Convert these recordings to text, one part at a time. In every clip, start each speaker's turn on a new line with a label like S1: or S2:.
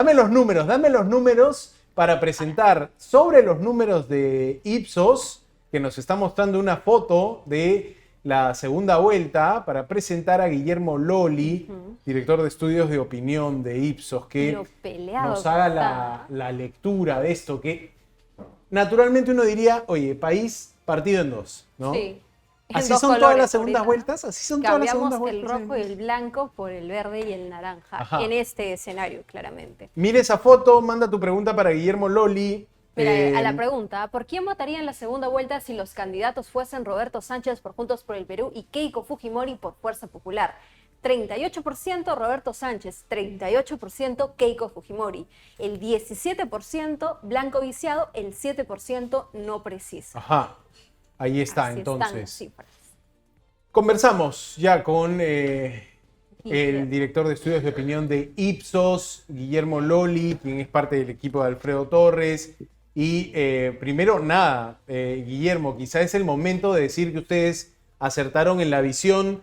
S1: Dame los números para presentar sobre los números de Ipsos, que nos está mostrando una foto de la segunda vuelta, para presentar a Guillermo Loli, director de estudios de opinión de Ipsos, que nos haga la lectura de esto, que naturalmente uno diría, oye, país partido en dos, ¿no?
S2: Sí.
S1: ¿Así son todas las segundas vueltas? ¿Así son todas las segundas vueltas?
S2: Cambiamos el rojo y el blanco por el verde y el naranja.
S1: Ajá.
S2: En este escenario, claramente.
S1: Mire esa foto, manda tu pregunta para Guillermo Loli.
S2: Mira, a la pregunta, ¿por quién votaría en la segunda vuelta si los candidatos fuesen Roberto Sánchez por Juntos por el Perú y Keiko Fujimori por Fuerza Popular? 38% Roberto Sánchez, 38% Keiko Fujimori, el 17% blanco viciado, el 7% no preciso.
S1: Ajá, ahí está.
S2: Así
S1: entonces.
S2: están las cifras.
S1: Conversamos ya con el director de estudios de opinión de Ipsos, Guillermo Loli, quien es parte del equipo de Alfredo Torres. Y primero, Guillermo, quizá es el momento de decir que ustedes acertaron en la visión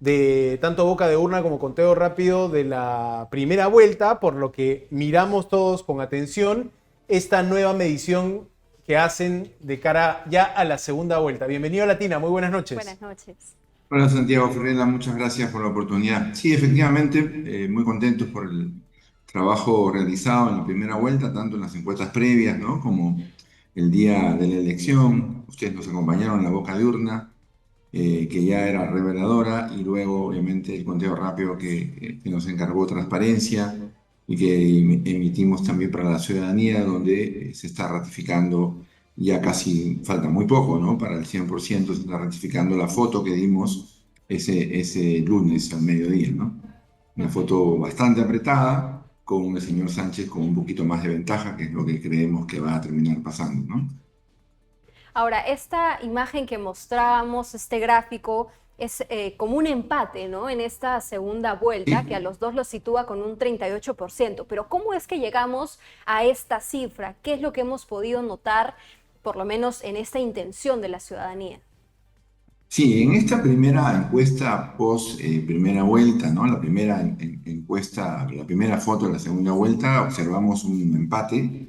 S1: de tanto boca de urna como conteo rápido de la primera vuelta, por lo que miramos todos con atención esta nueva medición que hacen de cara ya a la segunda vuelta. Bienvenido a Latina, muy buenas noches.
S2: Buenas noches.
S3: Hola Santiago Ferreira, muchas gracias por la oportunidad. Sí, efectivamente, muy contentos por el trabajo realizado en la primera vuelta, tanto en las encuestas previas, ¿no?, como el día de la elección. Ustedes nos acompañaron en la boca de urna, que ya era reveladora, y luego obviamente el conteo rápido que nos encargó Transparencia y que emitimos también para la ciudadanía, donde se está ratificando. Ya casi falta muy poco, ¿no?, para el 100%. Se está ratificando la foto que dimos ese lunes al mediodía, ¿no? Una foto bastante apretada, con el señor Sánchez con un poquito más de ventaja, que es lo que creemos que va a terminar pasando, ¿no?
S2: Ahora, esta imagen que mostrábamos, este gráfico, es como un empate, ¿no?, en esta segunda vuelta,
S3: Sí.
S2: que a los dos los sitúa con un 38%. Pero ¿cómo es que llegamos a esta cifra? ¿Qué es lo que hemos podido notar, por lo menos en esta intención de la ciudadanía?
S3: Sí, en esta primera encuesta post primera vuelta, ¿no? La primera encuesta, la primera foto de la segunda vuelta, observamos un empate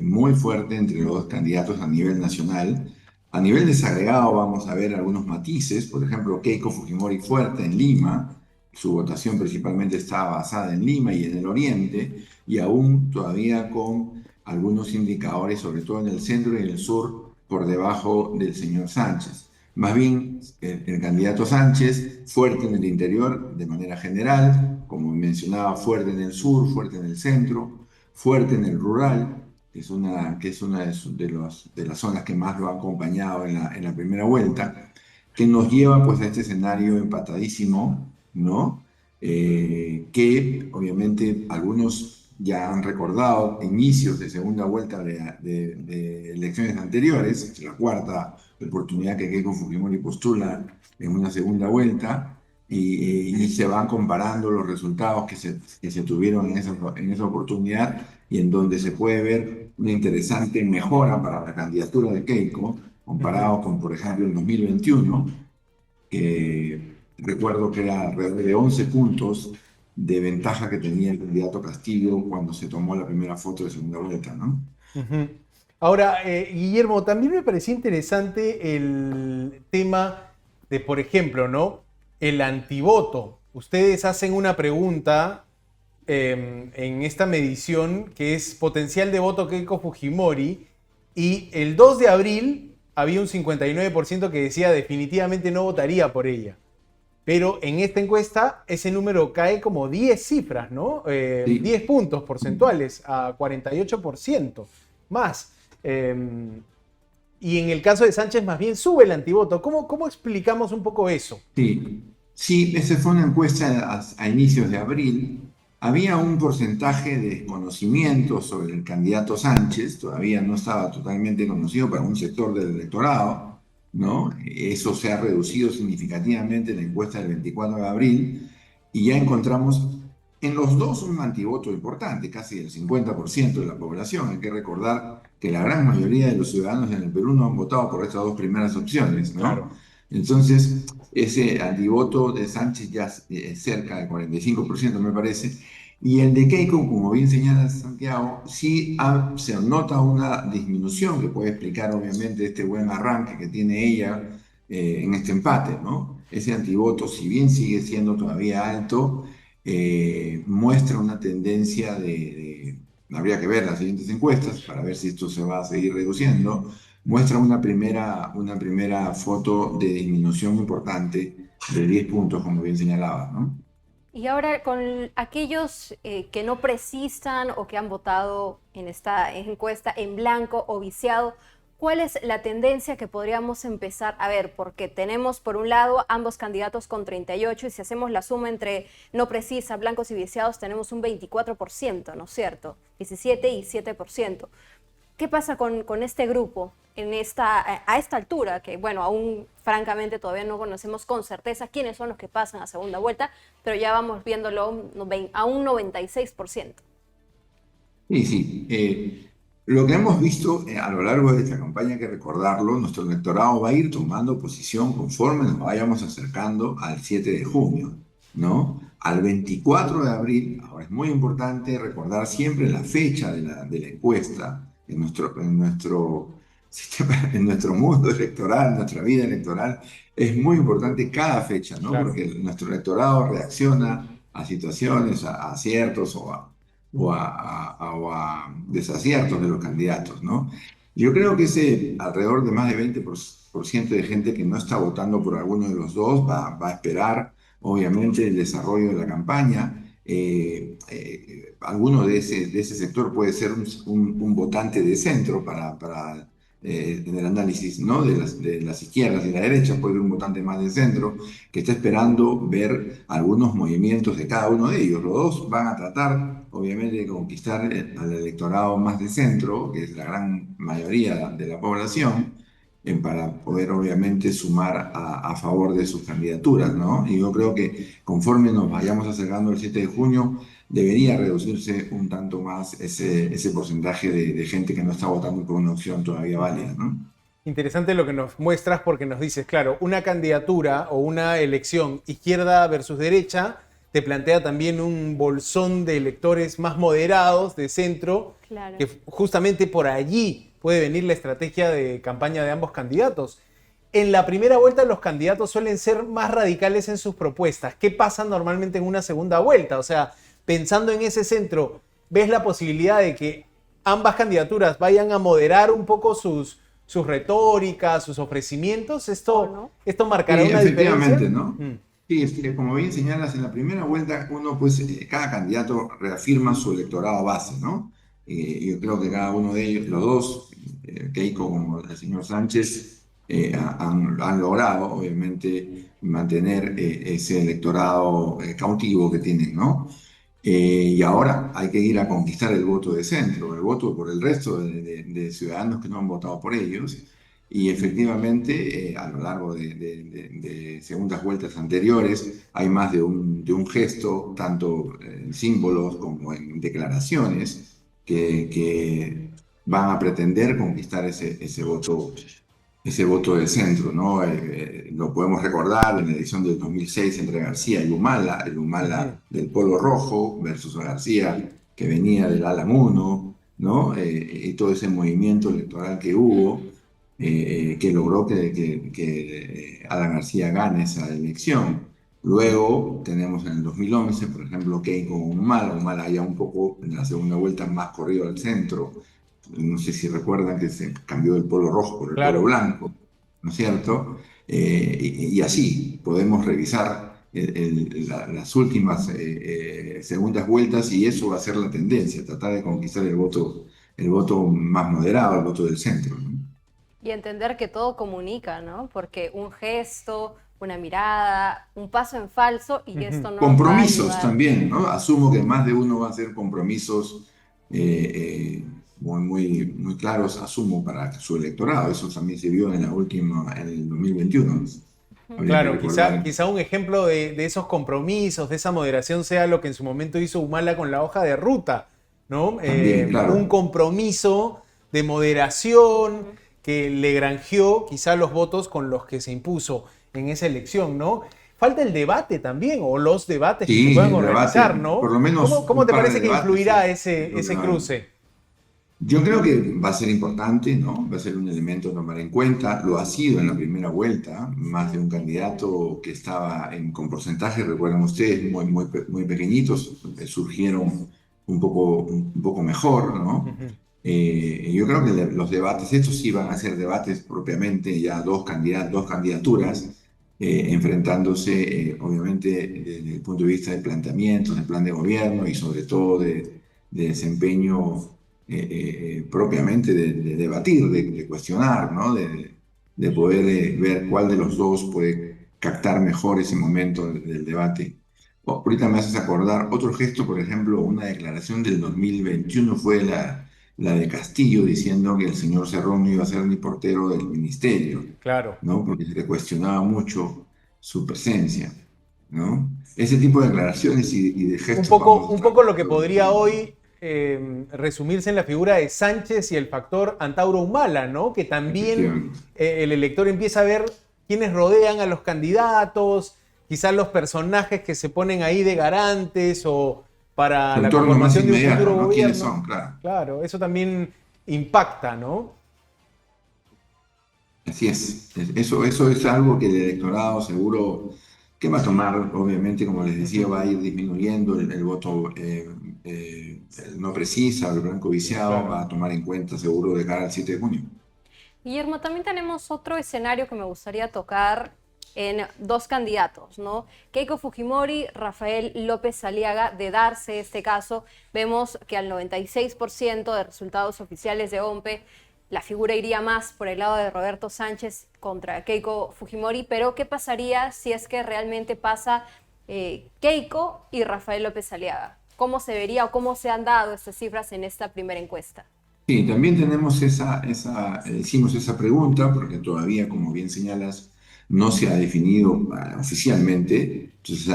S3: muy fuerte entre los dos candidatos a nivel nacional. A nivel desagregado vamos a ver algunos matices. Por ejemplo, Keiko Fujimori fuerte en Lima. Su votación principalmente está basada en Lima y en el oriente, y aún todavía con algunos indicadores, sobre todo en el centro y en el sur, por debajo del señor Sánchez. Más bien, el candidato Sánchez, fuerte en el interior de manera general, como mencionaba, fuerte en el sur, fuerte en el centro, fuerte en el rural, que es una de las zonas que más lo ha acompañado en la primera vuelta, que nos lleva pues a este escenario empatadísimo, ¿no? Que obviamente algunos ya han recordado inicios de segunda vuelta de elecciones anteriores. Es la cuarta oportunidad que Keiko Fujimori postula en una segunda vuelta, y se van comparando los resultados que se tuvieron en esa oportunidad, y en donde se puede ver una interesante mejora para la candidatura de Keiko, comparado con, por ejemplo, el 2021, que recuerdo que era alrededor de 11 puntos de ventaja que tenía el candidato Castillo cuando se tomó la primera foto de segunda vuelta, ¿no?
S1: Uh-huh. Ahora, Guillermo, también me parecía interesante el tema de, por ejemplo, ¿no?, el antivoto. Ustedes hacen una pregunta en esta medición que es potencial de voto Keiko Fujimori, y el 2 de abril había un 59% que decía definitivamente no votaría por ella. Pero en esta encuesta ese número cae como 10 cifras, ¿no?
S3: Sí.
S1: 10 puntos porcentuales a 48% más. Y en el caso de Sánchez más bien sube el antivoto. ¿Cómo explicamos un poco eso?
S3: Sí, esa fue una encuesta a inicios de abril. Había un porcentaje de desconocimiento sobre el candidato Sánchez, todavía no estaba totalmente conocido para un sector del electorado, ¿no? Eso se ha reducido significativamente en la encuesta del 24 de abril, y ya encontramos en los dos un antivoto importante, casi el 50% de la población. Hay que recordar que la gran mayoría de los ciudadanos en el Perú no han votado por estas dos primeras opciones, ¿no?
S1: Claro.
S3: Entonces, ese antivoto de Sánchez ya es cerca del 45%, me parece, Y el de Keiko, como bien señala Santiago, sí se nota una disminución que puede explicar obviamente este buen arranque que tiene ella en este empate, ¿no? Ese antivoto, si bien sigue siendo todavía alto, muestra una tendencia habría que ver las siguientes encuestas para ver si esto se va a seguir reduciendo, muestra una primera foto de disminución importante de 10 puntos, como bien señalaba, ¿no?
S2: Y ahora con aquellos que no precisan o que han votado en esta encuesta en blanco o viciado, ¿cuál es la tendencia que podríamos empezar a ver? Porque tenemos por un lado ambos candidatos con 38 y si hacemos la suma entre no precisa, blancos y viciados tenemos un 24%, ¿no es cierto? 17 y 7%. ¿Qué pasa con este grupo a esta altura? Que bueno, aún francamente todavía no conocemos con certeza quiénes son los que pasan a segunda vuelta, pero ya vamos viéndolo a un 96%.
S3: Sí, sí. Lo que hemos visto a lo largo de esta campaña, hay que recordarlo, nuestro electorado va a ir tomando posición conforme nos vayamos acercando al 7 de junio, ¿no? Al 24 de abril, ahora es muy importante recordar siempre la fecha de la encuesta en nuestro sistema, en nuestro mundo electoral, en nuestra vida electoral, es muy importante cada fecha, ¿no?
S1: Claro.
S3: Porque nuestro electorado reacciona a situaciones, a aciertos o a desaciertos de los candidatos, ¿no? Yo creo que ese alrededor de más de 20% de gente que no está votando por alguno de los dos va a esperar, obviamente, el desarrollo de la campaña. Alguno de ese sector puede ser un votante de centro en el análisis, ¿no? de las izquierdas y la derecha, puede ser un votante más de centro que está esperando ver algunos movimientos de cada uno de ellos. Los dos van a tratar, obviamente, de conquistar al electorado más de centro, que es la gran mayoría de la población, para poder, obviamente, sumar a favor de sus candidaturas, ¿no? Y yo creo que conforme nos vayamos acercando al 7 de junio, debería reducirse un tanto más ese porcentaje de gente que no está votando por una opción todavía válida, ¿no?
S1: Interesante lo que nos muestras porque nos dices, claro, una candidatura o una elección izquierda versus derecha te plantea también un bolsón de electores más moderados, de centro,
S2: Claro.
S1: que justamente por allí puede venir la estrategia de campaña de ambos candidatos. En la primera vuelta los candidatos suelen ser más radicales en sus propuestas. ¿Qué pasa normalmente en una segunda vuelta? O sea, pensando en ese centro, ¿ves la posibilidad de que ambas candidaturas vayan a moderar un poco sus retóricas, sus ofrecimientos?
S2: ¿O
S1: ¿Esto,
S2: no?
S1: esto marcará
S3: Sí,
S1: una diferencia?
S3: efectivamente, ¿no? Sí, como bien señalas, en la primera vuelta uno, pues, cada candidato reafirma su electorado base, ¿no? Yo creo que cada uno de ellos, los dos, Keiko como el señor Sánchez, han logrado, obviamente, mantener ese electorado cautivo que tienen, ¿no? Y ahora hay que ir a conquistar el voto de centro, el voto por el resto de ciudadanos que no han votado por ellos. Y efectivamente, a lo largo de segundas vueltas anteriores, hay más de un gesto, tanto en símbolos como en declaraciones, que van a pretender conquistar ese voto de centro, ¿no? Lo podemos recordar en la elección del 2006 entre García y Humala, el
S1: Ujú.
S3: Humala del Polo Rojo versus García que venía del Alan 1, ¿no? Y todo ese movimiento electoral que hubo, que logró que Alan García gane esa elección. Luego tenemos en el 2011, por ejemplo, Keiko con Humala ya un poco en la segunda vuelta más corrido al centro. No sé si recuerdan que se cambió el polo rojo por el polo
S1: Claro.
S3: blanco, ¿no es cierto? Y así podemos revisar las últimas segundas vueltas y eso va a ser la tendencia, tratar de conquistar el voto más moderado, el voto del centro, ¿no?
S2: Y entender que todo comunica, ¿no? Porque un gesto, una mirada, un paso en falso y
S1: Ujú.
S2: esto nos va a
S3: Compromisos
S2: ayudar.
S3: también, ¿no? Asumo que más de uno va a hacer compromisos muy, muy, muy claros, asumo, para su electorado. Eso también se vio en el 2021. Habría que
S1: Claro, quizá,
S3: recordar.
S1: quizá un ejemplo de esos compromisos, de esa moderación, sea lo que en su momento hizo Humala con la hoja de ruta, ¿no?
S3: También,
S1: Un
S3: claro.
S1: compromiso de moderación
S2: Ujú.
S1: que le granjeó quizá los votos con los que se impuso en esa elección, ¿no? falta el debate también, o los debates que se
S3: Sí,
S1: puedan
S3: el
S1: organizar,
S3: debate,
S1: ¿no?
S3: por lo menos
S1: ¿Cómo
S3: un
S1: te
S3: par
S1: parece
S3: de
S1: que
S3: debates,
S1: influirá
S3: es lo que
S1: ese
S3: va a haber.
S1: cruce?
S3: Yo creo que va a ser importante, ¿no? Va a ser un elemento a tomar en cuenta. Lo ha sido en la primera vuelta, más de un candidato que estaba con porcentajes, recuerdan ustedes, muy pequeñitos, surgieron un poco mejor, ¿no?
S1: Ujú.
S3: Yo creo que los debates, estos sí van a ser debates propiamente, ya dos candidaturas, enfrentándose, obviamente, desde el punto de vista de planteamientos, del plan de gobierno y sobre todo de desempeño propiamente de debatir, de cuestionar, ¿no? De poder ver cuál de los dos puede captar mejor ese momento del debate. Ahorita me haces acordar otro gesto, por ejemplo, una declaración del 2021 fue la de Castillo diciendo que el señor Cerrón no iba a ser ni portero del ministerio,
S1: Claro.
S3: ¿no? Porque se le cuestionaba mucho su presencia, ¿no? Ese tipo de declaraciones y de gestos vamos a
S1: Un
S3: estar
S1: poco lo que
S3: viendo en
S1: podría
S3: el
S1: hoy resumirse en la figura de Sánchez y el factor Antauro Humala, ¿no? Que también
S3: efectivamente.
S1: el elector empieza a ver quiénes rodean a los candidatos, quizás los personajes que se ponen ahí de garantes o para
S3: Su
S1: la
S3: entorno más
S1: conformación de un
S3: inmediato,
S1: futuro
S3: ¿no? ¿Quiénes
S1: gobierno.
S3: son? Claro.
S1: Claro, eso también impacta, ¿no?
S3: Así es. Eso es algo que el electorado seguro que va a tomar, obviamente, como les decía,
S1: Ujú.
S3: va a ir disminuyendo el voto el no precisa, el blanco viciado,
S1: Claro.
S3: va a tomar en cuenta seguro de cara al 7 de junio.
S2: Guillermo, también tenemos otro escenario que me gustaría tocar en dos candidatos, ¿no? Keiko Fujimori, Rafael López Aliaga. De darse este caso, vemos que al 96% de resultados oficiales de OMPE, la figura iría más por el lado de Roberto Sánchez contra Keiko Fujimori, pero ¿qué pasaría si es que realmente pasa Keiko y Rafael López Aliaga? ¿Cómo se vería o cómo se han dado estas cifras en esta primera encuesta?
S3: Sí, también tenemos hicimos esa pregunta porque todavía, como bien señalas, no se ha definido oficialmente. Entonces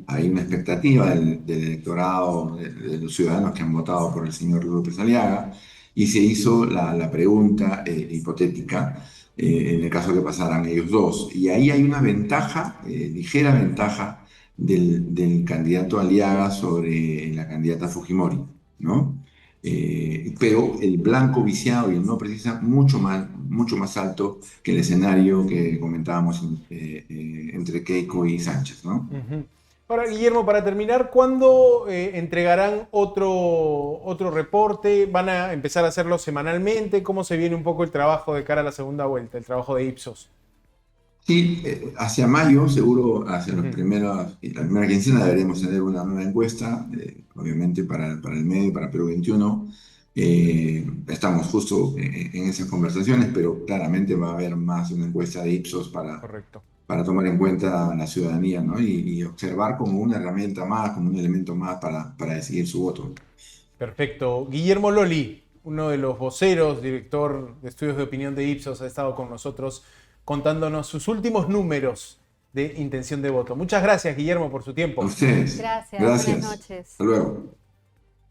S3: hay una expectativa del electorado, de los ciudadanos que han votado por el señor López Aliaga, y se hizo la pregunta hipotética en el caso que pasaran ellos dos. Y ahí hay una ventaja, ligera ventaja del candidato Aliaga sobre la candidata Fujimori, ¿no? Pero el blanco viciado y el no precisa mucho más alto que el escenario que comentábamos entre Keiko y Sánchez, ¿no?
S1: Ujú. Ahora, Guillermo, para terminar, ¿cuándo entregarán otro reporte? ¿Van a empezar a hacerlo semanalmente? ¿Cómo se viene un poco el trabajo de cara a la segunda vuelta, el trabajo de Ipsos?
S3: Sí, hacia mayo, seguro,
S1: Ujú.
S3: la primera quincena deberemos tener una nueva encuesta, obviamente para el medio, para Perú 21. Estamos justo en esas conversaciones, pero claramente va a haber más una encuesta de Ipsos
S1: Correcto.
S3: para tomar en cuenta a la ciudadanía, ¿no? Y observar como una herramienta más, como un elemento más para decidir su voto.
S1: Perfecto. Guillermo Loli, uno de los voceros, director de estudios de opinión de Ipsos, ha estado con nosotros contándonos sus últimos números de intención de voto. Muchas gracias, Guillermo, por su
S3: A
S1: tiempo.
S3: ustedes,
S2: Gracias, buenas
S3: gracias.
S2: noches.
S3: Hasta luego.